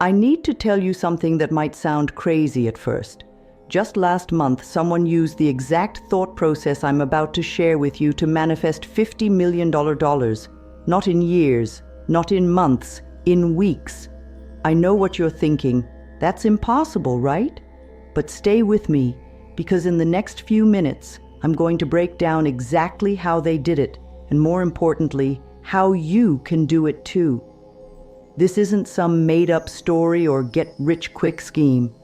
I need to tell you something that might sound crazy at first. Just last month, someone used the exact thought process I'm about to share with you to manifest $50 million dollars. Not in years, not in months, in weeks. I know what you're thinking. That's impossible, right? But stay with me, because in the next few minutes, I'm going to break down exactly how they did it, and more importantly, how you can do it too. This isn't some made-up story or get-rich-quick scheme.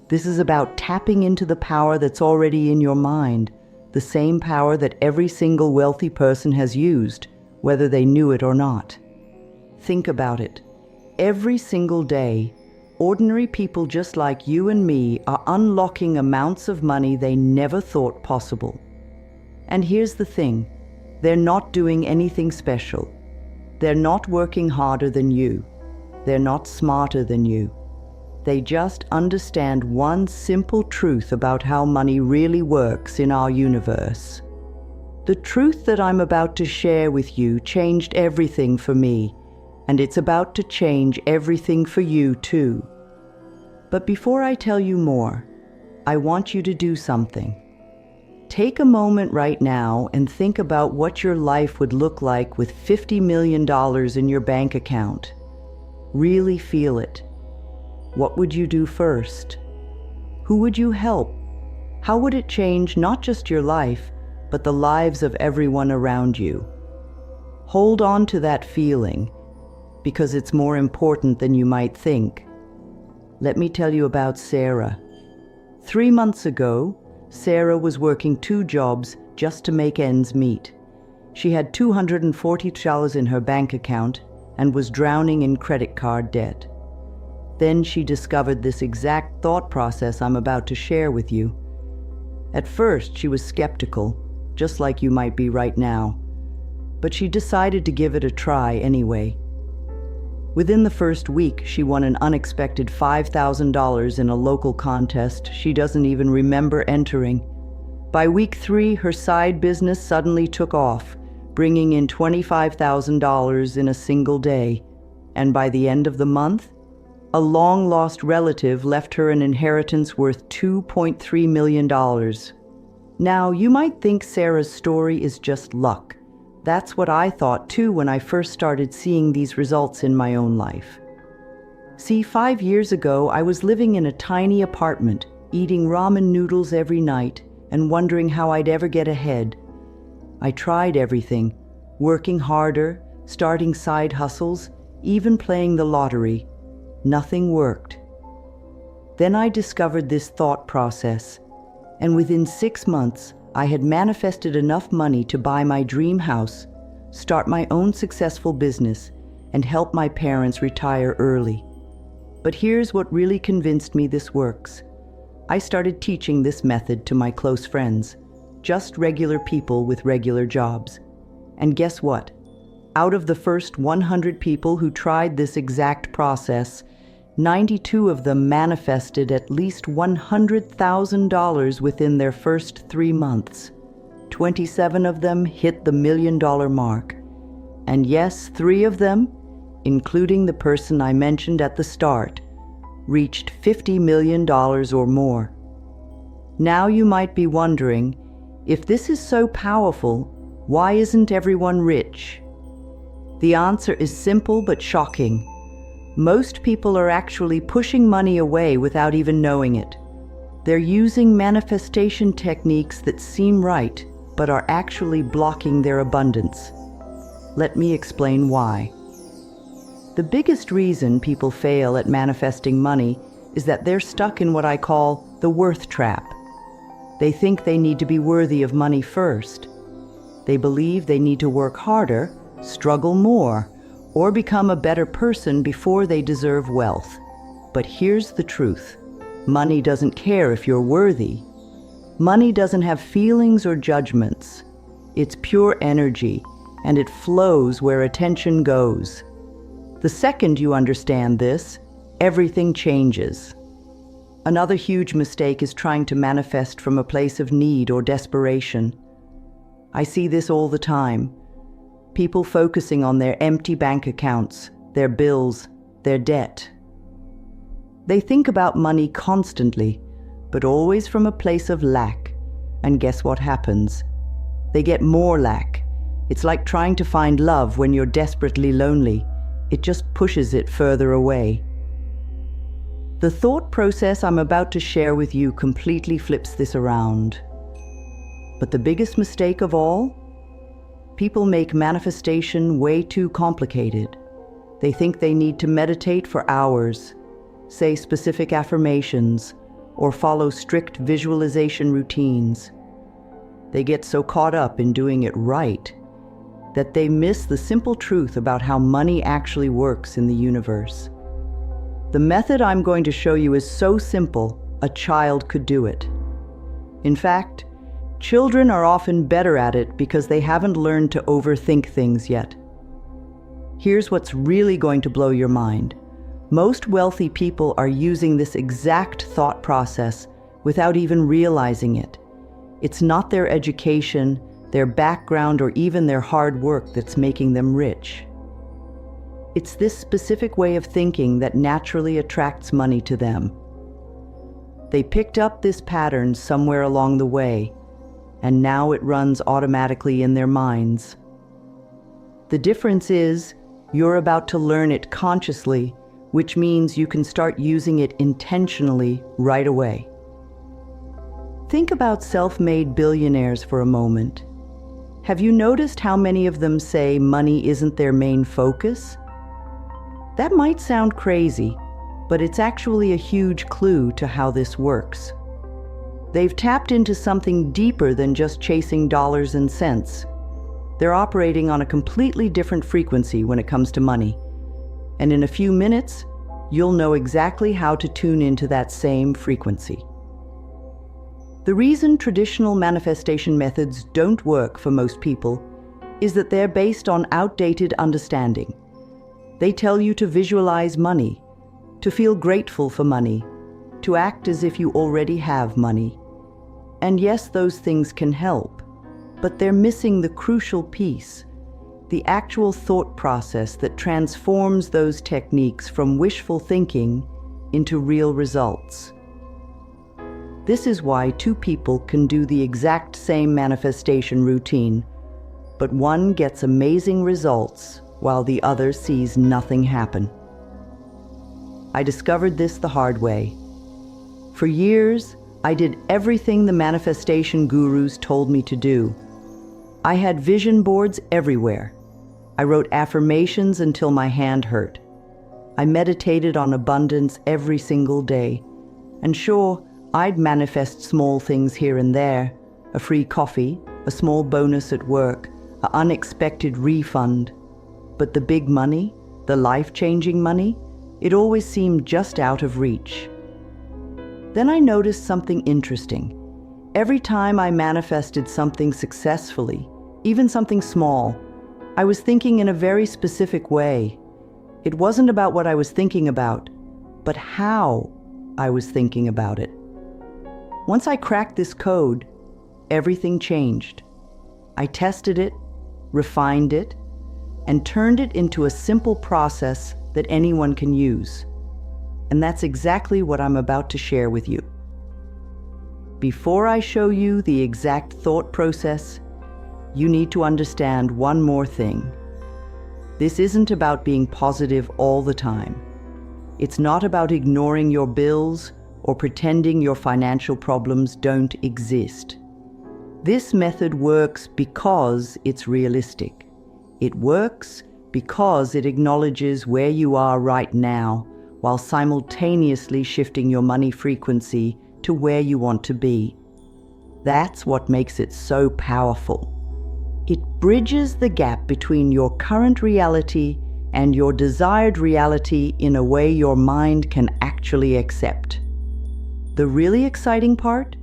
This is about tapping into the power that's already in your mind, the same power that every single wealthy person has used, whether they knew it or not. Think about it. Every single day, ordinary people just like you and me are unlocking amounts of money they never thought possible. And here's the thing, they're not doing anything special. They're not working harder than you. They're not smarter than you. They just understand one simple truth about how money really works in our universe. The truth that I'm about to share with you changed everything for me, and it's about to change everything for you too. But before I tell you more, I want you to do something. Take a moment right now and think about what your life would look like with $50 million in your bank account. Really feel it. What would you do first? Who would you help? How would it change not just your life, but the lives of everyone around you? Hold on to that feeling, because it's more important than you might think. Let me tell you about Sarah. 3 months ago, Sarah was working 2 jobs just to make ends meet. She had $240 in her bank account and was drowning in credit card debt. Then she discovered this exact thought process I'm about to share with you. At first, she was skeptical, just like you might be right now. But she decided to give it a try anyway. Within the first week, she won an unexpected $5,000 in a local contest she doesn't even remember entering. By week 3, her side business suddenly took off, bringing in $25,000 in a single day. And by the end of the month, a long-lost relative left her an inheritance worth $2.3 million. Now, you might think Sarah's story is just luck. That's what I thought too when I first started seeing these results in my own life. See, 5 years ago, I was living in a tiny apartment, eating ramen noodles every night and wondering how I'd ever get ahead. I tried everything, working harder, starting side hustles, even playing the lottery. Nothing worked. Then I discovered this thought process, and within 6 months, I had manifested enough money to buy my dream house, start my own successful business, and help my parents retire early. But here's what really convinced me this works. I started teaching this method to my close friends, just regular people with regular jobs. And guess what? Out of the first 100 people who tried this exact process, 92 of them manifested at least $100,000 within their first 3 months. 27 of them hit the $1 million mark. And yes, 3 of them, including the person I mentioned at the start, reached $50 million or more. Now you might be wondering, if this is so powerful, why isn't everyone rich? The answer is simple but shocking. Most people are actually pushing money away without even knowing it. They're using manifestation techniques that seem right, but are actually blocking their abundance. Let me explain why. The biggest reason people fail at manifesting money is that they're stuck in what I call the worth trap. They think they need to be worthy of money first. They believe they need to work harder, struggle more, or become a better person before they deserve wealth. But here's the truth. Money doesn't care if you're worthy. Money doesn't have feelings or judgments. It's pure energy, and it flows where attention goes. The second you understand this, everything changes. Another huge mistake is trying to manifest from a place of need or desperation. I see this all the time. People focusing on their empty bank accounts, their bills, their debt. They think about money constantly, but always from a place of lack. And guess what happens? They get more lack. It's like trying to find love when you're desperately lonely. It just pushes it further away. The thought process I'm about to share with you completely flips this around. But the biggest mistake of all? People make manifestation way too complicated. They think they need to meditate for hours, say specific affirmations, or follow strict visualization routines. They get so caught up in doing it right that they miss the simple truth about how money actually works in the universe. The method I'm going to show you is so simple, a child could do it. In fact, children are often better at it because they haven't learned to overthink things yet. Here's what's really going to blow your mind. Most wealthy people are using this exact thought process without even realizing it. It's not their education, their background, or even their hard work that's making them rich. It's this specific way of thinking that naturally attracts money to them. They picked up this pattern somewhere along the way, and now it runs automatically in their minds. The difference is, you're about to learn it consciously, which means you can start using it intentionally right away. Think about self-made billionaires for a moment. Have you noticed how many of them say money isn't their main focus? That might sound crazy, but it's actually a huge clue to how this works. They've tapped into something deeper than just chasing dollars and cents. They're operating on a completely different frequency when it comes to money. And in a few minutes, you'll know exactly how to tune into that same frequency. The reason traditional manifestation methods don't work for most people is that they're based on outdated understanding. They tell you to visualize money, to feel grateful for money, to act as if you already have money. And yes, those things can help, but they're missing the crucial piece, the actual thought process that transforms those techniques from wishful thinking into real results. This is why two people can do the exact same manifestation routine, but one gets amazing results while the other sees nothing happen. I discovered this the hard way. For years, I did everything the manifestation gurus told me to do. I had vision boards everywhere. I wrote affirmations until my hand hurt. I meditated on abundance every single day. And sure, I'd manifest small things here and there, a free coffee, a small bonus at work, an unexpected refund. But the big money, the life-changing money, it always seemed just out of reach. Then I noticed something interesting. Every time I manifested something successfully, even something small, I was thinking in a very specific way. It wasn't about what I was thinking about, but how I was thinking about it. Once I cracked this code, everything changed. I tested it, refined it, and turned it into a simple process that anyone can use. And that's exactly what I'm about to share with you. Before I show you the exact thought process, you need to understand one more thing. This isn't about being positive all the time. It's not about ignoring your bills or pretending your financial problems don't exist. This method works because it's realistic. It works because it acknowledges where you are right now, while simultaneously shifting your money frequency to where you want to be. That's what makes it so powerful. It bridges the gap between your current reality and your desired reality in a way your mind can actually accept. The really exciting part?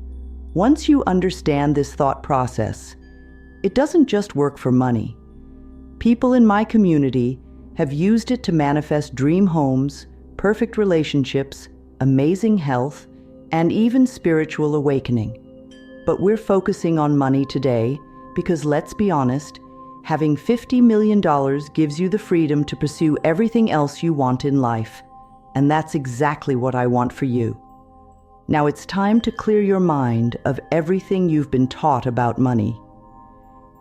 Once you understand this thought process, it doesn't just work for money. People in my community have used it to manifest dream homes, perfect relationships, amazing health, and even spiritual awakening. But we're focusing on money today because, let's be honest, having $50 million gives you the freedom to pursue everything else you want in life. And that's exactly what I want for you. Now it's time to clear your mind of everything you've been taught about money.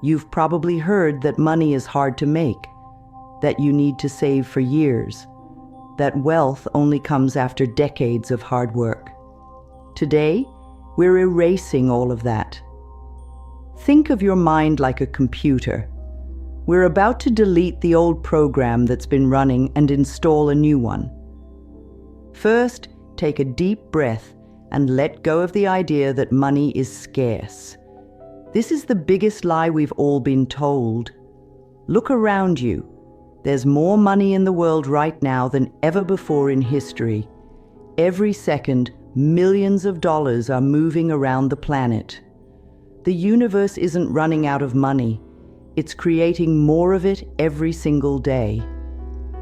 You've probably heard that money is hard to make, that you need to save for years, that wealth only comes after decades of hard work. Today, we're erasing all of that. Think of your mind like a computer. We're about to delete the old program that's been running and install a new one. First, take a deep breath and let go of the idea that money is scarce. This is the biggest lie we've all been told. Look around you. There's more money in the world right now than ever before in history. Every second, millions of dollars are moving around the planet. The universe isn't running out of money. It's creating more of it every single day.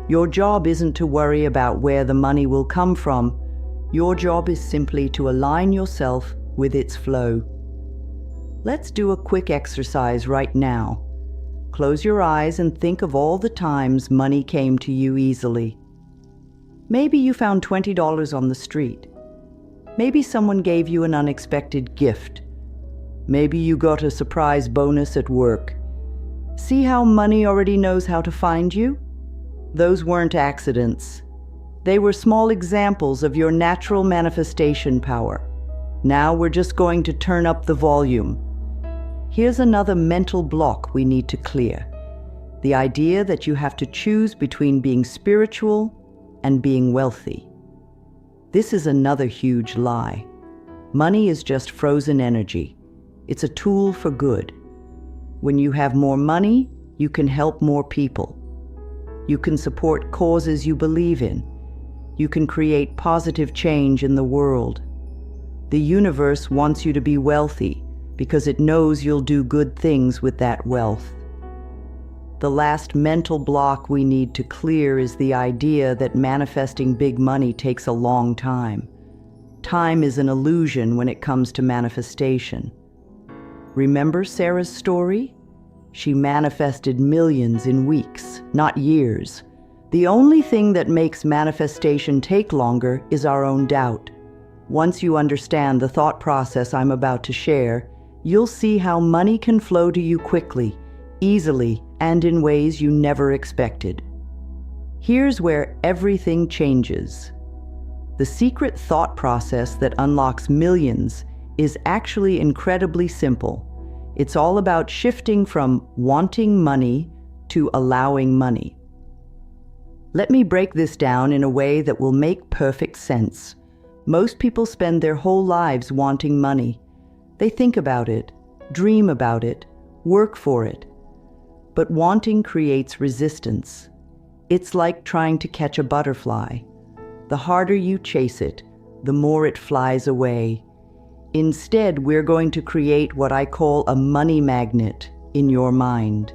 Your job isn't to worry about where the money will come from. Your job is simply to align yourself with its flow. Let's do a quick exercise right now. Close your eyes and think of all the times money came to you easily. Maybe you found $20 on the street. Maybe someone gave you an unexpected gift. Maybe you got a surprise bonus at work. See how money already knows how to find you? Those weren't accidents. They were small examples of your natural manifestation power. Now we're just going to turn up the volume. Here's another mental block we need to clear. The idea that you have to choose between being spiritual and being wealthy. This is another huge lie. Money is just frozen energy. It's a tool for good. When you have more money, you can help more people. You can support causes you believe in. You can create positive change in the world. The universe wants you to be wealthy because it knows you'll do good things with that wealth. The last mental block we need to clear is the idea that manifesting big money takes a long time. Time is an illusion when it comes to manifestation. Remember Sarah's story? She manifested millions in weeks, not years. The only thing that makes manifestation take longer is our own doubt. Once you understand the thought process I'm about to share, you'll see how money can flow to you quickly, easily, and in ways you never expected. Here's where everything changes. The secret thought process that unlocks millions is actually incredibly simple. It's all about shifting from wanting money to allowing money. Let me break this down in a way that will make perfect sense. Most people spend their whole lives wanting money. They think about it, dream about it, work for it. But wanting creates resistance. It's like trying to catch a butterfly. The harder you chase it, the more it flies away. Instead, we're going to create what I call a money magnet in your mind.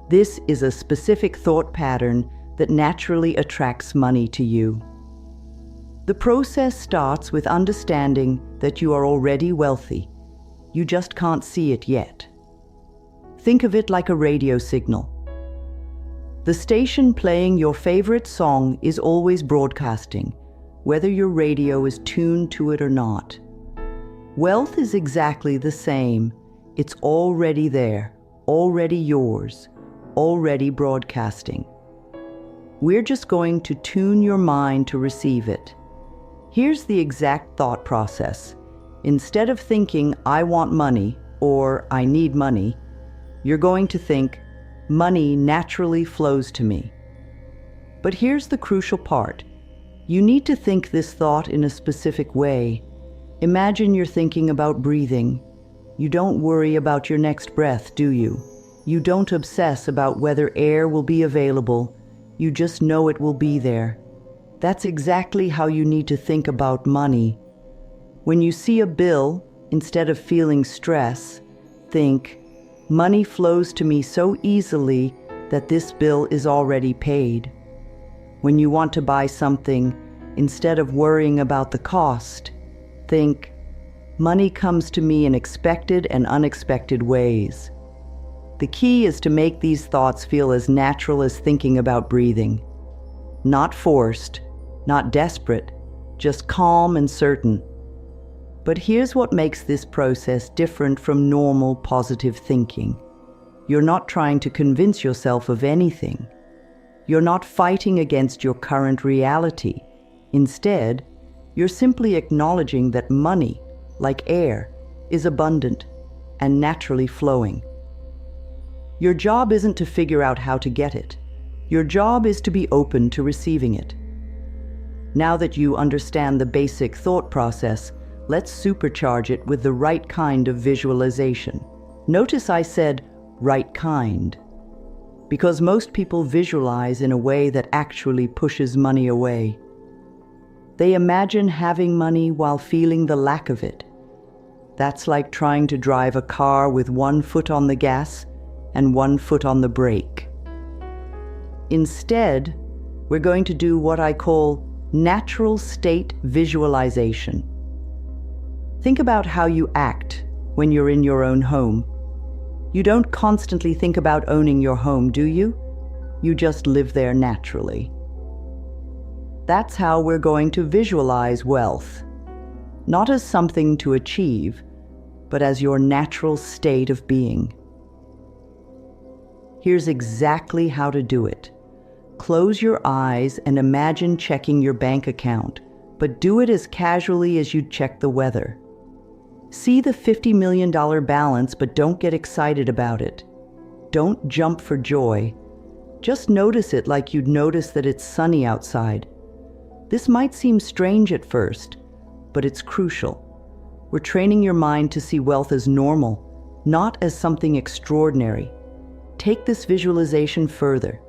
This is a specific thought pattern that naturally attracts money to you. The process starts with understanding that you are already wealthy. You just can't see it yet. Think of it like a radio signal. The station playing your favorite song is always broadcasting, whether your radio is tuned to it or not. Wealth is exactly the same. It's already there, already yours, already broadcasting. We're just going to tune your mind to receive it. Here's the exact thought process. Instead of thinking, I want money, or I need money, you're going to think, money naturally flows to me. But here's the crucial part. You need to think this thought in a specific way. Imagine you're thinking about breathing. You don't worry about your next breath, do you? You don't obsess about whether air will be available. You just know it will be there. That's exactly how you need to think about money. When you see a bill, instead of feeling stress, think, money flows to me so easily that this bill is already paid. When you want to buy something, instead of worrying about the cost, think, money comes to me in expected and unexpected ways. The key is to make these thoughts feel as natural as thinking about breathing. Not forced, not desperate, just calm and certain. But here's what makes this process different from normal positive thinking. You're not trying to convince yourself of anything. You're not fighting against your current reality. Instead, you're simply acknowledging that money, like air, is abundant and naturally flowing. Your job isn't to figure out how to get it. Your job is to be open to receiving it. Now that you understand the basic thought process, let's supercharge it with the right kind of visualization. Notice I said right kind, because most people visualize in a way that actually pushes money away. They imagine having money while feeling the lack of it. That's like trying to drive a car with one foot on the gas and one foot on the brake. Instead, we're going to do what I call natural state visualization. Think about how you act when you're in your own home. You don't constantly think about owning your home, do you? You just live there naturally. That's how we're going to visualize wealth. Not as something to achieve, but as your natural state of being. Here's exactly how to do it. Close your eyes and imagine checking your bank account, but do it as casually as you'd check the weather. See the $50 million balance, but don't get excited about it. Don't jump for joy. Just notice it like you'd notice that it's sunny outside. This might seem strange at first, but it's crucial. We're training your mind to see wealth as normal, not as something extraordinary. Take this visualization further.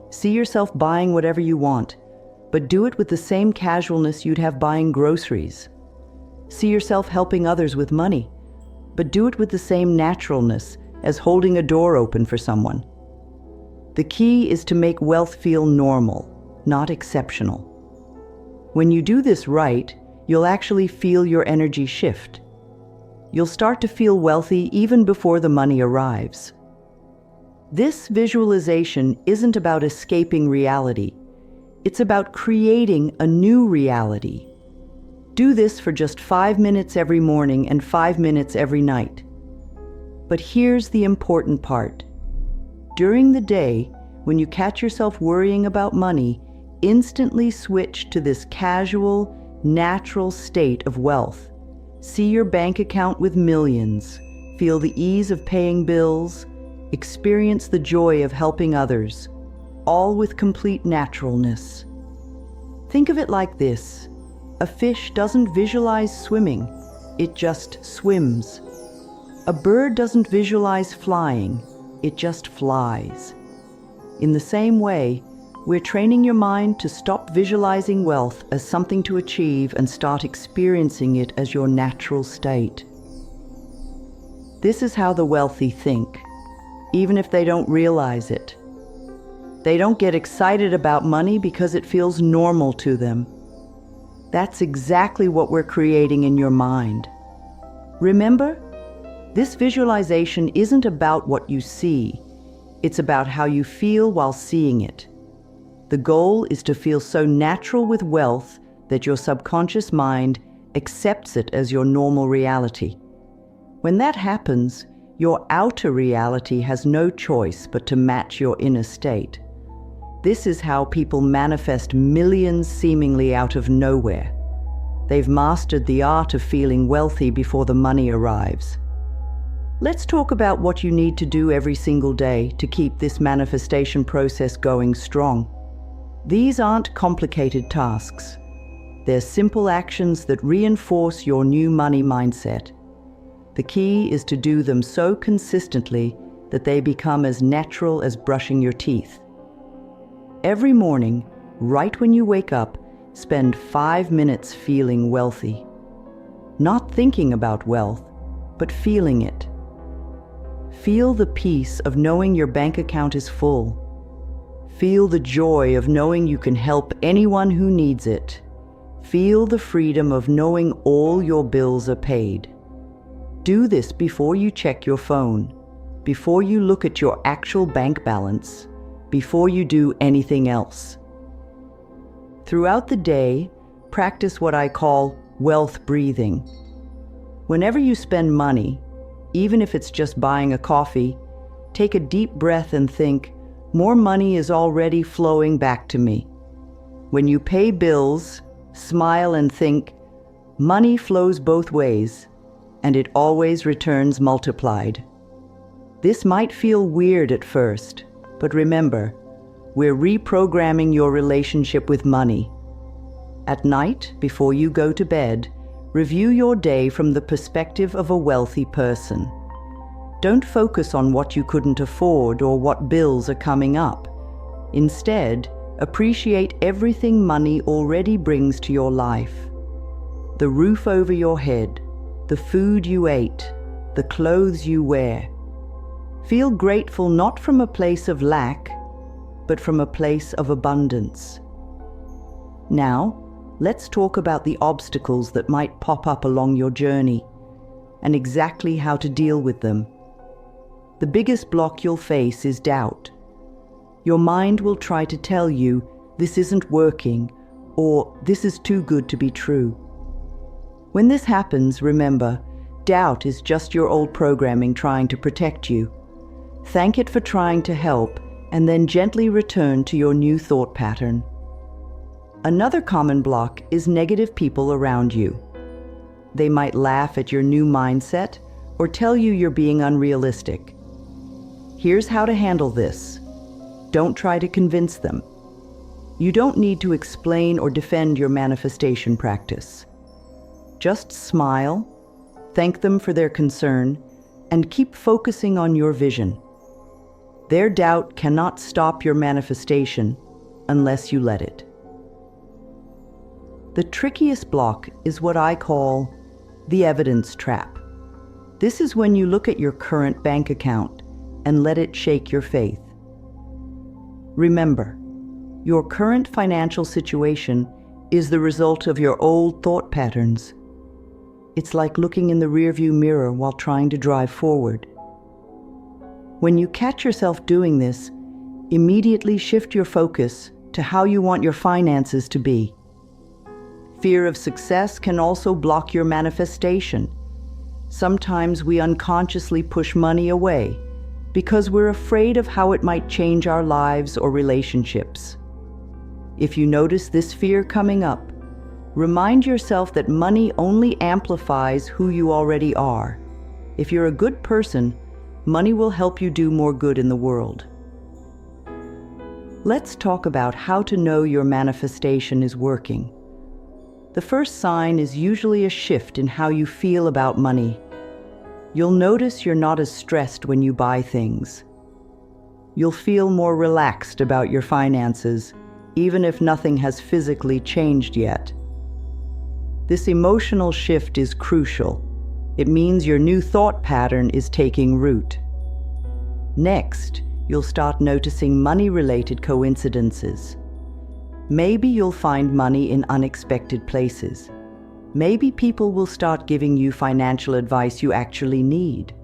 See yourself buying whatever you want, but do it with the same casualness you'd have buying groceries. See yourself helping others with money, but do it with the same naturalness as holding a door open for someone. The key is to make wealth feel normal, not exceptional. When you do this right, you'll actually feel your energy shift. You'll start to feel wealthy even before the money arrives. This visualization isn't about escaping reality. It's about creating a new reality. Do this for just 5 minutes every morning and 5 minutes every night. But here's the important part. During the day, when you catch yourself worrying about money, instantly switch to this casual, natural state of wealth. See your bank account with millions. Feel the ease of paying bills. Experience the joy of helping others, all with complete naturalness. Think of it like this. A fish doesn't visualize swimming, it just swims. A bird doesn't visualize flying, it just flies. In the same way, we're training your mind to stop visualizing wealth as something to achieve and start experiencing it as your natural state. This is how the wealthy think, even if they don't realize it. They don't get excited about money because it feels normal to them. That's exactly what we're creating in your mind. Remember, this visualization isn't about what you see. It's about how you feel while seeing it. The goal is to feel so natural with wealth that your subconscious mind accepts it as your normal reality. When that happens, your outer reality has no choice but to match your inner state. This is how people manifest millions seemingly out of nowhere. They've mastered the art of feeling wealthy before the money arrives. Let's talk about what you need to do every single day to keep this manifestation process going strong. These aren't complicated tasks. They're simple actions that reinforce your new money mindset. The key is to do them so consistently that they become as natural as brushing your teeth. Every morning, right when you wake up, spend 5 minutes feeling wealthy. Not thinking about wealth, but feeling it. Feel the peace of knowing your bank account is full. Feel the joy of knowing you can help anyone who needs it. Feel the freedom of knowing all your bills are paid. Do this before you check your phone, before you look at your actual bank balance, before you do anything else. Throughout the day, practice what I call wealth breathing. Whenever you spend money, even if it's just buying a coffee, take a deep breath and think, more money is already flowing back to me. When you pay bills, smile and think, money flows both ways, and it always returns multiplied. This might feel weird at first, but remember, we're reprogramming your relationship with money. At night, before you go to bed, review your day from the perspective of a wealthy person. Don't focus on what you couldn't afford or what bills are coming up. Instead, appreciate everything money already brings to your life. The roof over your head, the food you ate, the clothes you wear. Feel grateful not from a place of lack, but from a place of abundance. Now, let's talk about the obstacles that might pop up along your journey and exactly how to deal with them. The biggest block you'll face is doubt. Your mind will try to tell you, this isn't working, or this is too good to be true. When this happens, remember, doubt is just your old programming trying to protect you. Thank it for trying to help, and then gently return to your new thought pattern. Another common block is negative people around you. They might laugh at your new mindset or tell you you're being unrealistic. Here's how to handle this. Don't try to convince them. You don't need to explain or defend your manifestation practice. Just smile, thank them for their concern, and keep focusing on your vision. Their doubt cannot stop your manifestation unless you let it. The trickiest block is what I call the evidence trap. This is when you look at your current bank account and let it shake your faith. Remember, your current financial situation is the result of your old thought patterns. It's like looking in the rearview mirror while trying to drive forward. When you catch yourself doing this, immediately shift your focus to how you want your finances to be. Fear of success can also block your manifestation. Sometimes we unconsciously push money away because we're afraid of how it might change our lives or relationships. If you notice this fear coming up, remind yourself that money only amplifies who you already are. If you're a good person, money will help you do more good in the world. Let's talk about how to know your manifestation is working. The first sign is usually a shift in how you feel about money. You'll notice you're not as stressed when you buy things. You'll feel more relaxed about your finances, even if nothing has physically changed yet. This emotional shift is crucial. It means your new thought pattern is taking root. Next, you'll start noticing money-related coincidences. Maybe you'll find money in unexpected places. Maybe people will start giving you financial advice you actually need.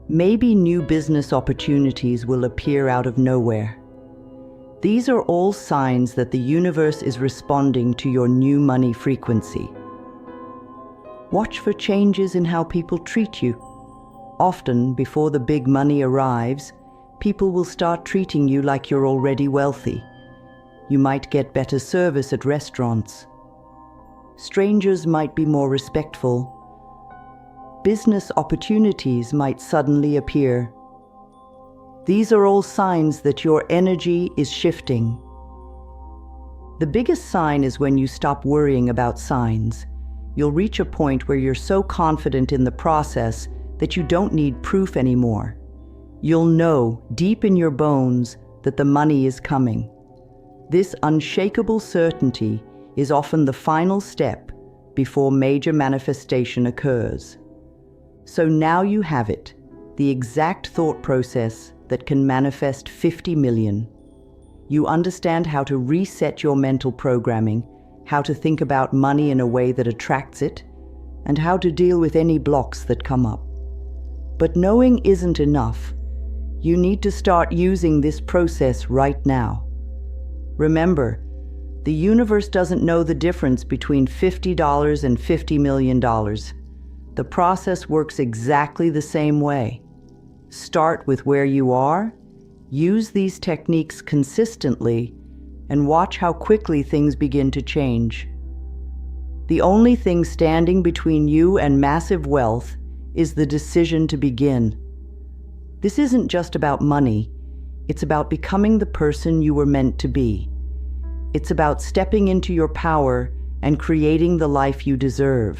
Maybe new business opportunities will appear out of nowhere. These are all signs that the universe is responding to your new money frequency. Watch for changes in how people treat you. Often, before the big money arrives, people will start treating you like you're already wealthy. You might get better service at restaurants. Strangers might be more respectful. Business opportunities might suddenly appear. These are all signs that your energy is shifting. The biggest sign is when you stop worrying about signs. You'll reach a point where you're so confident in the process that you don't need proof anymore. You'll know deep in your bones that the money is coming. This unshakable certainty is often the final step before major manifestation occurs. So now you have it, the exact thought process that can manifest 50 million. You understand how to reset your mental programming, how to think about money in a way that attracts it, and how to deal with any blocks that come up. But knowing isn't enough. You need to start using this process right now. Remember, The universe doesn't know the difference between $50 and $50 million. The process works exactly the same way. Start with where you are, use these techniques consistently, and watch how quickly things begin to change. The only thing standing between you and massive wealth is the decision to begin. This isn't just about money. It's about becoming the person you were meant to be. It's about stepping into your power and creating the life you deserve.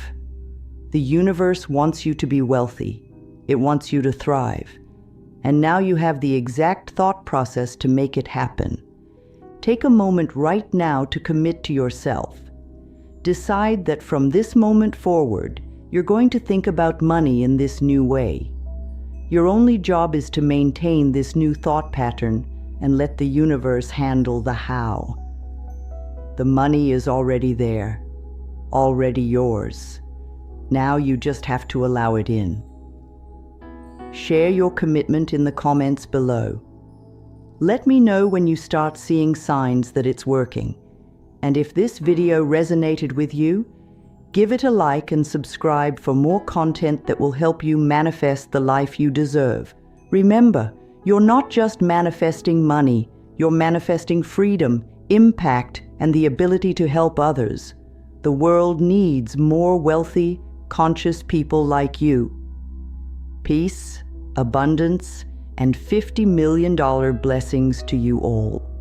The universe wants you to be wealthy. It wants you to thrive. And now you have the exact thought process to make it happen. Take a moment right now to commit to yourself. Decide that from this moment forward, you're going to think about money in this new way. Your only job is to maintain this new thought pattern and let the universe handle the how. The money is already there, already yours. Now you just have to allow it in. Share your commitment in the comments below. Let me know when you start seeing signs that it's working. And if this video resonated with you, give it a like and subscribe for more content that will help you manifest the life you deserve. Remember, you're not just manifesting money, you're manifesting freedom, impact, and the ability to help others. The world needs more wealthy, conscious people like you. Peace, abundance, and $50 million blessings to you all.